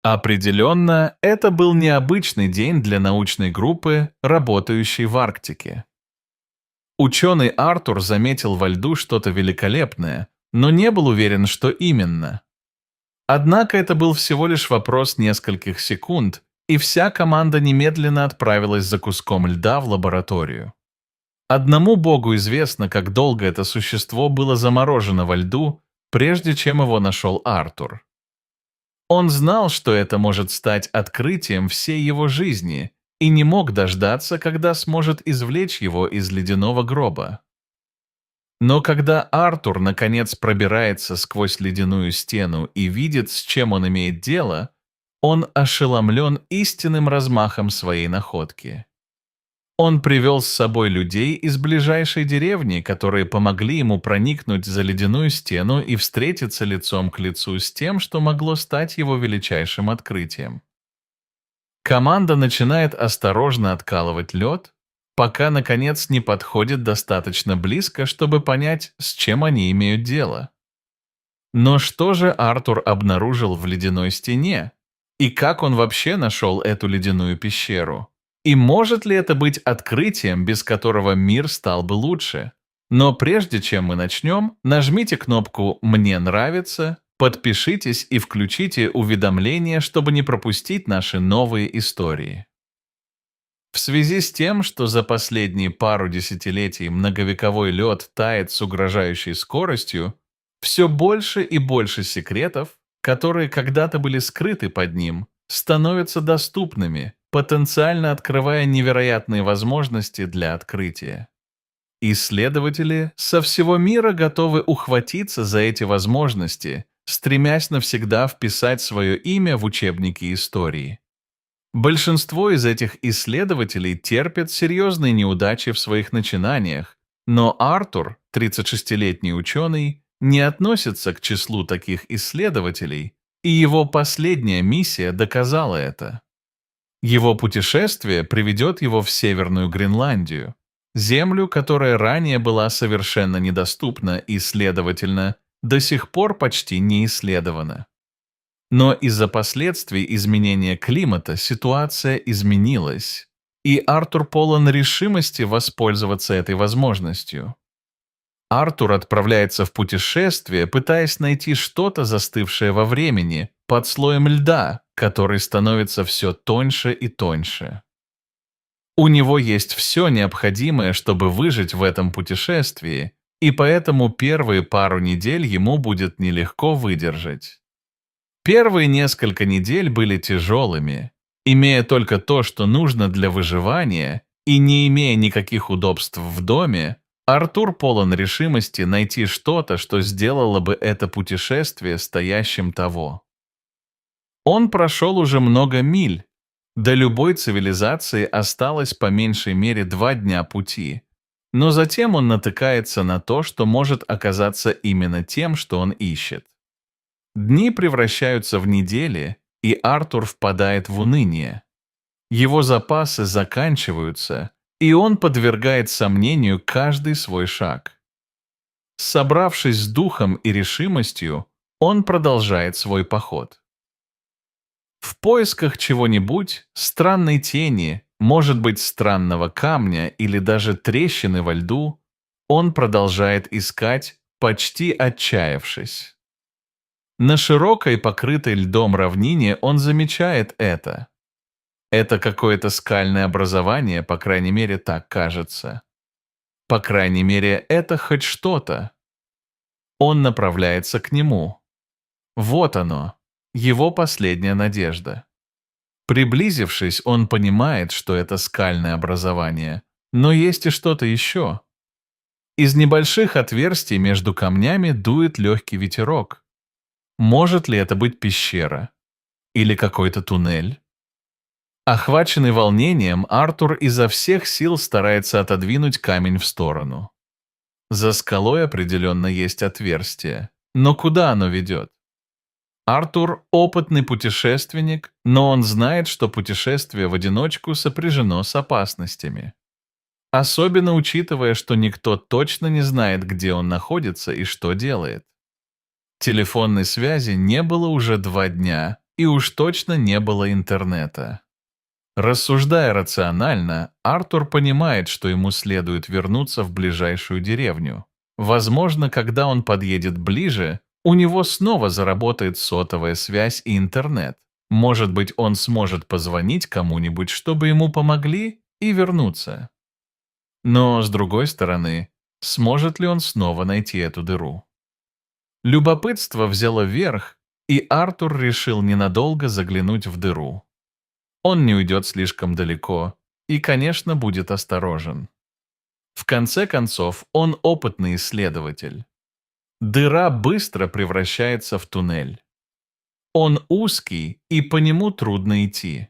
Определенно, это был необычный день для научной группы, работающей в Арктике. Ученый Артур заметил во льду что-то великолепное, но не был уверен, что именно. Однако это был всего лишь вопрос нескольких секунд, и вся команда немедленно отправилась за куском льда в лабораторию. Одному Богу известно, как долго это существо было заморожено во льду, прежде чем его нашел Артур. Он знал, что это может стать открытием всей его жизни, и не мог дождаться, когда сможет извлечь его из ледяного гроба. Но когда Артур наконец пробирается сквозь ледяную стену и видит, с чем он имеет дело, он ошеломлен истинным размахом своей находки. Он привел с собой людей из ближайшей деревни, которые помогли ему проникнуть за ледяную стену и встретиться лицом к лицу с тем, что могло стать его величайшим открытием. Команда начинает осторожно откалывать лед, пока, наконец, не подходит достаточно близко, чтобы понять, с чем они имеют дело. Но что же Артур обнаружил в ледяной стене? И как он вообще нашел эту ледяную пещеру? И может ли это быть открытием, без которого мир стал бы лучше? Но прежде чем мы начнем, нажмите кнопку «Мне нравится», подпишитесь и включите уведомления, чтобы не пропустить наши новые истории. В связи с тем, что за последние пару десятилетий многовековой лед тает с угрожающей скоростью, все больше и больше секретов, которые когда-то были скрыты под ним, становятся доступными, потенциально открывая невероятные возможности для открытия. Исследователи со всего мира готовы ухватиться за эти возможности, стремясь навсегда вписать свое имя в учебники истории. Большинство из этих исследователей терпят серьезные неудачи в своих начинаниях, но Артур, 36-летний ученый, не относится к числу таких исследователей, и его последняя миссия доказала это. Его путешествие приведет его в Северную Гренландию, землю, которая ранее была совершенно недоступна и, следовательно, до сих пор почти не исследована. Но из-за последствий изменения климата ситуация изменилась, и Артур полон решимости воспользоваться этой возможностью. Артур отправляется в путешествие, пытаясь найти что-то, застывшее во времени, под слоем льда, который становится все тоньше и тоньше. У него есть все необходимое, чтобы выжить в этом путешествии, и поэтому первые пару недель ему будет нелегко выдержать. Первые несколько недель были тяжелыми. Имея только то, что нужно для выживания, и не имея никаких удобств в доме, Артур полон решимости найти что-то, что сделало бы это путешествие стоящим того. Он прошел уже много миль. До любой цивилизации осталось по меньшей мере 2 дня пути. Но затем он натыкается на то, что может оказаться именно тем, что он ищет. Дни превращаются в недели, и Артур впадает в уныние. Его запасы заканчиваются, и он подвергает сомнению каждый свой шаг. Собравшись с духом и решимостью, он продолжает свой поход. В поисках чего-нибудь, странной тени, может быть, странного камня или даже трещины во льду, он продолжает искать, почти отчаявшись. На широкой, покрытой льдом равнине он замечает это. Это какое-то скальное образование, по крайней мере, так кажется. По крайней мере, это хоть что-то. Он направляется к нему. Вот оно, его последняя надежда. Приблизившись, он понимает, что это скальное образование, но есть и что-то еще. Из небольших отверстий между камнями дует легкий ветерок. Может ли это быть пещера? Или какой-то туннель? Охваченный волнением, Артур изо всех сил старается отодвинуть камень в сторону. За скалой определенно есть отверстие, но куда оно ведет? Артур – опытный путешественник, но он знает, что путешествие в одиночку сопряжено с опасностями. Особенно учитывая, что никто точно не знает, где он находится и что делает. Телефонной связи не было уже 2 дня, и уж точно не было интернета. Рассуждая рационально, Артур понимает, что ему следует вернуться в ближайшую деревню. Возможно, когда он подъедет ближе, у него снова заработает сотовая связь и интернет. Может быть, он сможет позвонить кому-нибудь, чтобы ему помогли, и вернуться. Но, с другой стороны, сможет ли он снова найти эту дыру? Любопытство взяло верх, и Артур решил ненадолго заглянуть в дыру. Он не уйдет слишком далеко и, конечно, будет осторожен. В конце концов, он опытный исследователь. Дыра быстро превращается в туннель. Он узкий, и по нему трудно идти.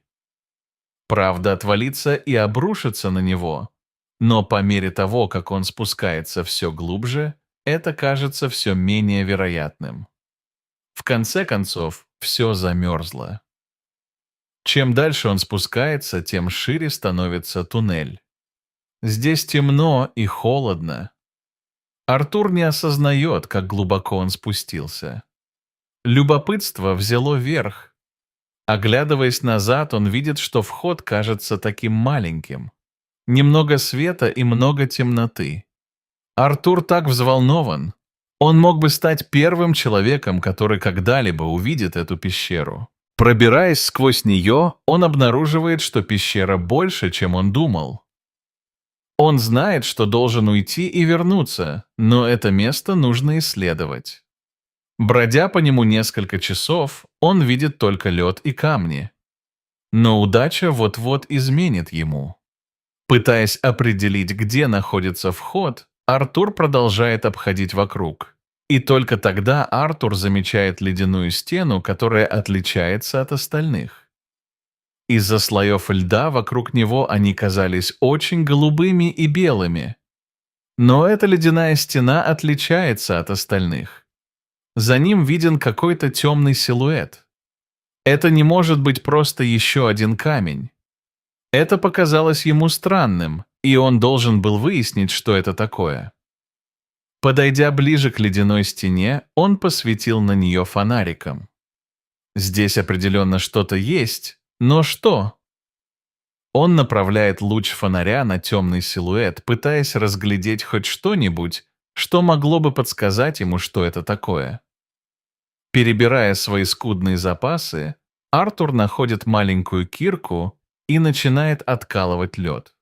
Правда, отвалиться и обрушиться на него, но по мере того, как он спускается все глубже, это кажется все менее вероятным. В конце концов, все замерзло. Чем дальше он спускается, тем шире становится туннель. Здесь темно и холодно. Артур не осознает, как глубоко он спустился. Любопытство взяло верх. Оглядываясь назад, он видит, что вход кажется таким маленьким. Немного света и много темноты. Артур так взволнован. Он мог бы стать первым человеком, который когда-либо увидит эту пещеру. Пробираясь сквозь нее, он обнаруживает, что пещера больше, чем он думал. Он знает, что должен уйти и вернуться, но это место нужно исследовать. Бродя по нему несколько часов, он видит только лед и камни. Но удача вот-вот изменит ему. Пытаясь определить, где находится вход, Артур продолжает обходить вокруг. И только тогда Артур замечает ледяную стену, которая отличается от остальных. Из-за слоев льда вокруг него они казались очень голубыми и белыми. Но эта ледяная стена отличается от остальных. За ним виден какой-то темный силуэт. Это не может быть просто еще один камень. Это показалось ему странным, и он должен был выяснить, что это такое. Подойдя ближе к ледяной стене, он посветил на нее фонариком. Здесь определенно что-то есть, но что? Он направляет луч фонаря на темный силуэт, пытаясь разглядеть хоть что-нибудь, что могло бы подсказать ему, что это такое. Перебирая свои скудные запасы, Артур находит маленькую кирку и начинает откалывать лед.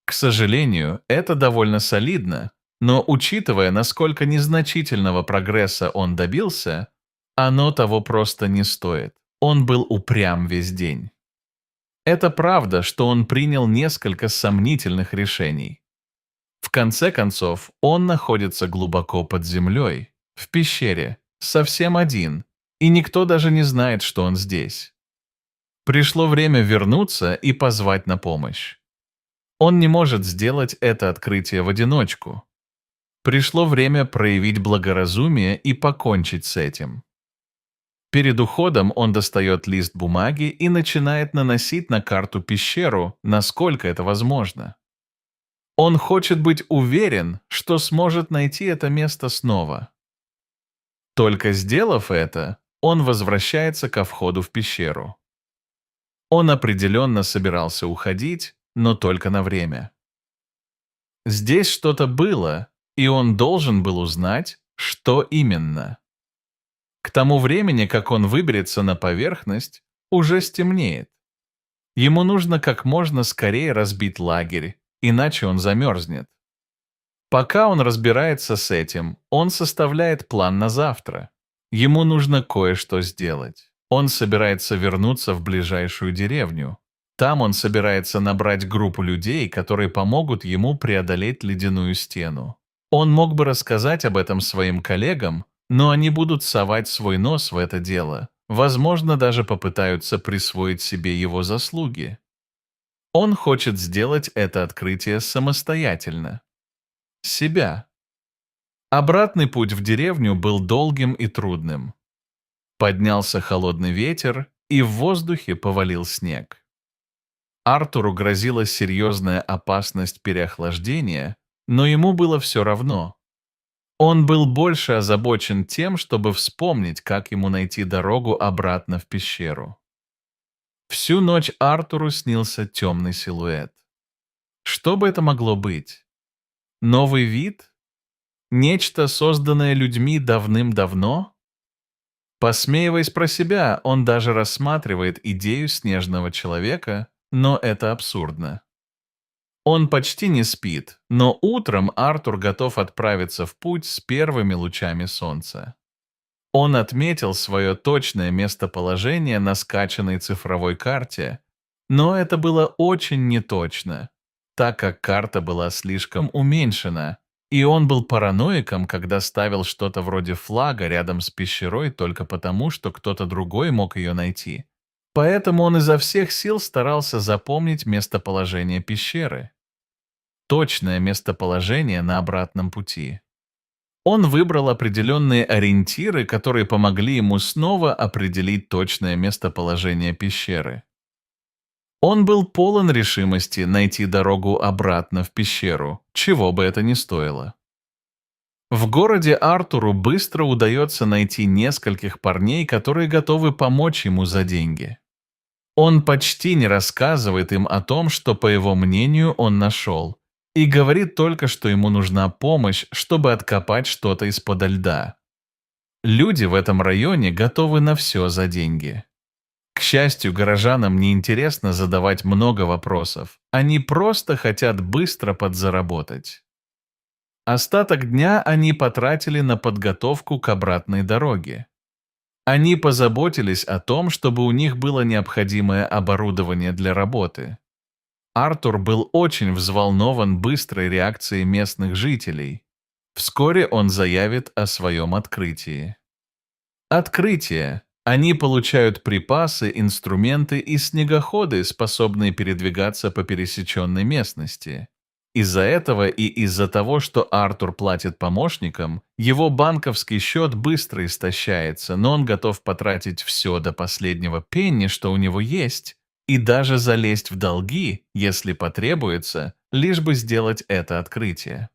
К сожалению, это довольно солидно, но учитывая, насколько незначительного прогресса он добился, оно того просто не стоит. Он был упрям весь день. Это правда, что он принял несколько сомнительных решений. В конце концов, он находится глубоко под землей, в пещере, совсем один, и никто даже не знает, что он здесь. Пришло время вернуться и позвать на помощь. Он не может сделать это открытие в одиночку. Пришло время проявить благоразумие и покончить с этим. Перед уходом он достает лист бумаги и начинает наносить на карту пещеру, насколько это возможно. Он хочет быть уверен, что сможет найти это место снова. Только сделав это, он возвращается ко входу в пещеру. Он определенно собирался уходить, но только на время. Здесь что-то было, и он должен был узнать, что именно. К тому времени, как он выберется на поверхность, уже стемнеет. Ему нужно как можно скорее разбить лагерь, иначе он замерзнет. Пока он разбирается с этим, он составляет план на завтра. Ему нужно кое-что сделать. Он собирается вернуться в ближайшую деревню. Там он собирается набрать группу людей, которые помогут ему преодолеть ледяную стену. Он мог бы рассказать об этом своим коллегам, но они будут совать свой нос в это дело. Возможно, даже попытаются присвоить себе его заслуги. Он хочет сделать это открытие самостоятельно. Себя. Обратный путь в деревню был долгим и трудным. Поднялся холодный ветер, и в воздухе повалил снег. Артуру грозила серьезная опасность переохлаждения, но ему было все равно. Он был больше озабочен тем, чтобы вспомнить, как ему найти дорогу обратно в пещеру. Всю ночь Артуру снился темный силуэт. Что бы это могло быть? Новый вид? Нечто, созданное людьми давным-давно? Посмеиваясь про себя, он даже рассматривает идею снежного человека, но это абсурдно. Он почти не спит, но утром Артур готов отправиться в путь с первыми лучами солнца. Он отметил свое точное местоположение на скачанной цифровой карте, но это было очень неточно, так как карта была слишком уменьшена, и он был параноиком, когда ставил что-то вроде флага рядом с пещерой только потому, что кто-то другой мог ее найти. Поэтому он изо всех сил старался запомнить местоположение пещеры. Точное местоположение на обратном пути. Он выбрал определенные ориентиры, которые помогли ему снова определить точное местоположение пещеры. Он был полон решимости найти дорогу обратно в пещеру, чего бы это ни стоило. В городе Артуру быстро удается найти нескольких парней, которые готовы помочь ему за деньги. Он почти не рассказывает им о том, что, по его мнению, он нашел, и говорит только, что ему нужна помощь, чтобы откопать что-то из-под льда. Люди в этом районе готовы на все за деньги. К счастью, горожанам не интересно задавать много вопросов, они просто хотят быстро подзаработать. Остаток дня они потратили на подготовку к обратной дороге. Они позаботились о том, чтобы у них было необходимое оборудование для работы. Артур был очень взволнован быстрой реакцией местных жителей. Вскоре он заявит о своем открытии. Открытие. Они получают припасы, инструменты и снегоходы, способные передвигаться по пересеченной местности. Из-за этого и из-за того, что Артур платит помощникам, его банковский счет быстро истощается, но он готов потратить все до последнего пенни, что у него есть, и даже залезть в долги, если потребуется, лишь бы сделать это открытие.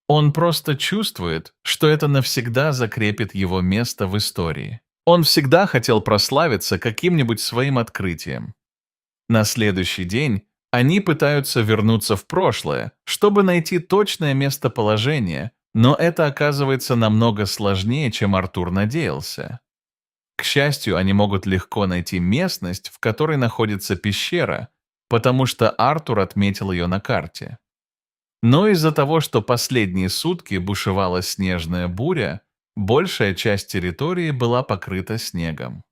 Он просто чувствует, что это навсегда закрепит его место в истории. Он всегда хотел прославиться каким-нибудь своим открытием. На следующий день они пытаются вернуться в прошлое, чтобы найти точное местоположение, но это оказывается намного сложнее, чем Артур надеялся. К счастью, они могут легко найти местность, в которой находится пещера, потому что Артур отметил ее на карте. Но из-за того, что последние сутки бушевала снежная буря, большая часть территории была покрыта снегом.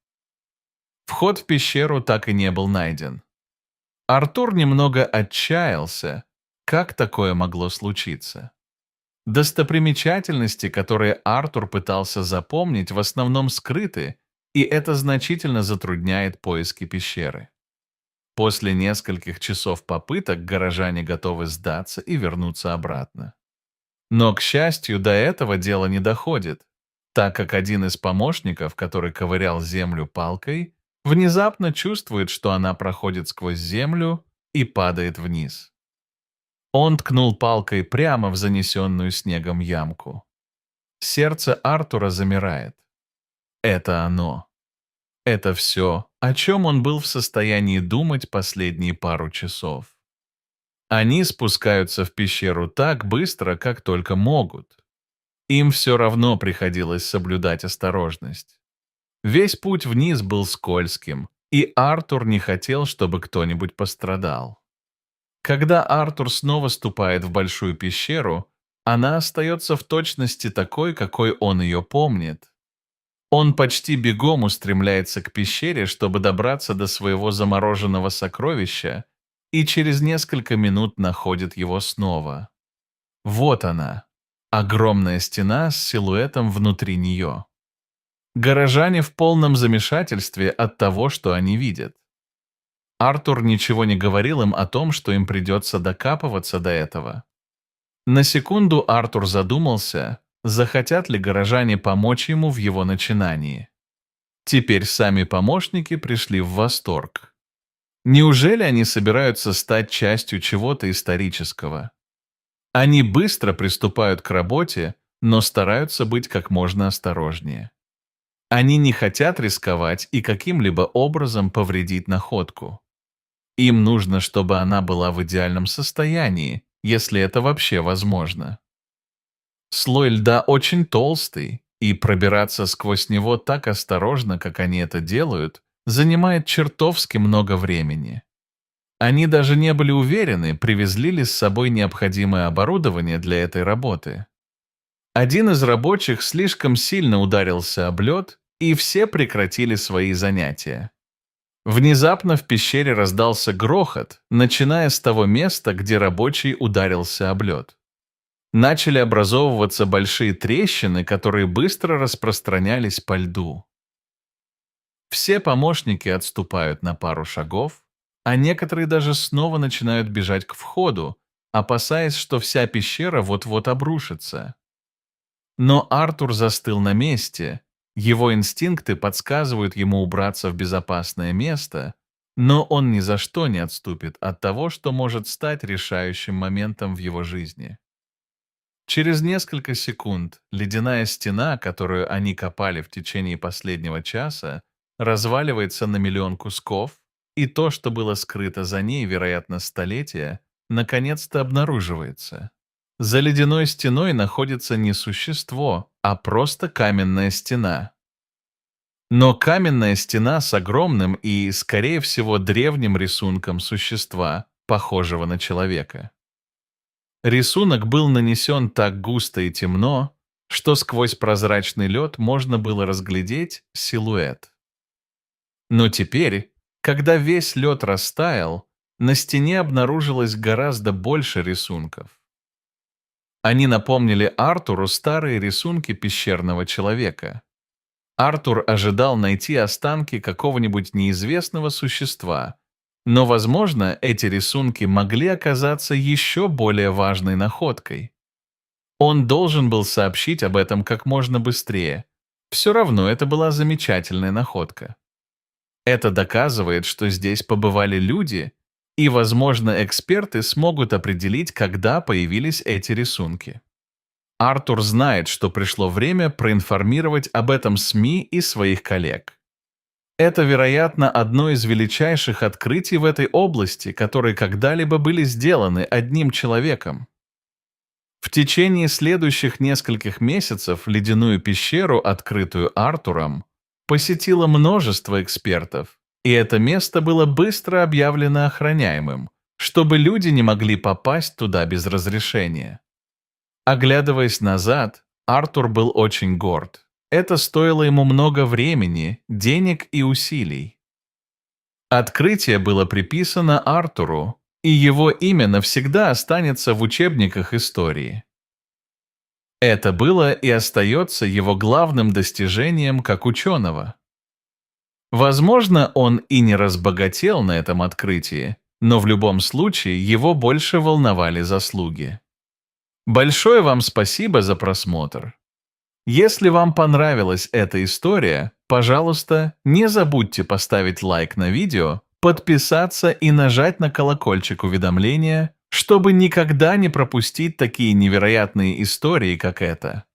Вход в пещеру так и не был найден. Артур немного отчаялся, как такое могло случиться. Достопримечательности, которые Артур пытался запомнить, в основном скрыты, и это значительно затрудняет поиски пещеры. После нескольких часов попыток горожане готовы сдаться и вернуться обратно. Но, к счастью, до этого дело не доходит, так как один из помощников, который ковырял землю палкой, внезапно чувствует, что она проходит сквозь землю и падает вниз. Он ткнул палкой прямо в занесенную снегом ямку. Сердце Артура замирает. Это оно. Это все, о чем он был в состоянии думать последние пару часов. Они спускаются в пещеру так быстро, как только могут. Им все равно приходилось соблюдать осторожность. Весь путь вниз был скользким, и Артур не хотел, чтобы кто-нибудь пострадал. Когда Артур снова ступает в большую пещеру, она остается в точности такой, какой он ее помнит. Он почти бегом устремляется к пещере, чтобы добраться до своего замороженного сокровища, и через несколько минут находит его снова. Вот она, огромная стена с силуэтом внутри нее. Горожане в полном замешательстве от того, что они видят. Артур ничего не говорил им о том, что им придется докапываться до этого. На секунду Артур задумался, захотят ли горожане помочь ему в его начинании. Теперь сами помощники пришли в восторг. Неужели они собираются стать частью чего-то исторического? Они быстро приступают к работе, но стараются быть как можно осторожнее. Они не хотят рисковать и каким-либо образом повредить находку. Им нужно, чтобы она была в идеальном состоянии, если это вообще возможно. Слой льда очень толстый, и пробираться сквозь него так осторожно, как они это делают, занимает чертовски много времени. Они даже не были уверены, привезли ли с собой необходимое оборудование для этой работы. Один из рабочих слишком сильно ударился об лед, и все прекратили свои занятия. Внезапно в пещере раздался грохот, начиная с того места, где рабочий ударился об лед. Начали образовываться большие трещины, которые быстро распространялись по льду. Все помощники отступают на пару шагов, а некоторые даже снова начинают бежать к входу, опасаясь, что вся пещера вот-вот обрушится. Но Артур застыл на месте, его инстинкты подсказывают ему убраться в безопасное место, но он ни за что не отступит от того, что может стать решающим моментом в его жизни. Через несколько секунд ледяная стена, которую они копали в течение последнего часа, разваливается на миллион кусков, и то, что было скрыто за ней, вероятно, столетия, наконец-то обнаруживается. За ледяной стеной находится не существо, а просто каменная стена. Но каменная стена с огромным и, скорее всего, древним рисунком существа, похожего на человека. Рисунок был нанесен так густо и темно, что сквозь прозрачный лед можно было разглядеть силуэт. Но теперь, когда весь лед растаял, на стене обнаружилось гораздо больше рисунков. Они напомнили Артуру старые рисунки пещерного человека. Артур ожидал найти останки какого-нибудь неизвестного существа, но, возможно, эти рисунки могли оказаться еще более важной находкой. Он должен был сообщить об этом как можно быстрее. Все равно это была замечательная находка. Это доказывает, что здесь побывали люди, и, возможно, эксперты смогут определить, когда появились эти рисунки. Артур знает, что пришло время проинформировать об этом СМИ и своих коллег. Это, вероятно, одно из величайших открытий в этой области, которые когда-либо были сделаны одним человеком. В течение следующих нескольких месяцев ледяную пещеру, открытую Артуром, посетило множество экспертов, и это место было быстро объявлено охраняемым, чтобы люди не могли попасть туда без разрешения. Оглядываясь назад, Артур был очень горд. Это стоило ему много времени, денег и усилий. Открытие было приписано Артуру, и его имя навсегда останется в учебниках истории. Это было и остается его главным достижением как ученого. Возможно, он и не разбогател на этом открытии, но в любом случае его больше волновали заслуги. Большое вам спасибо за просмотр. Если вам понравилась эта история, пожалуйста, не забудьте поставить лайк на видео, подписаться и нажать на колокольчик уведомления, чтобы никогда не пропустить такие невероятные истории, как эта.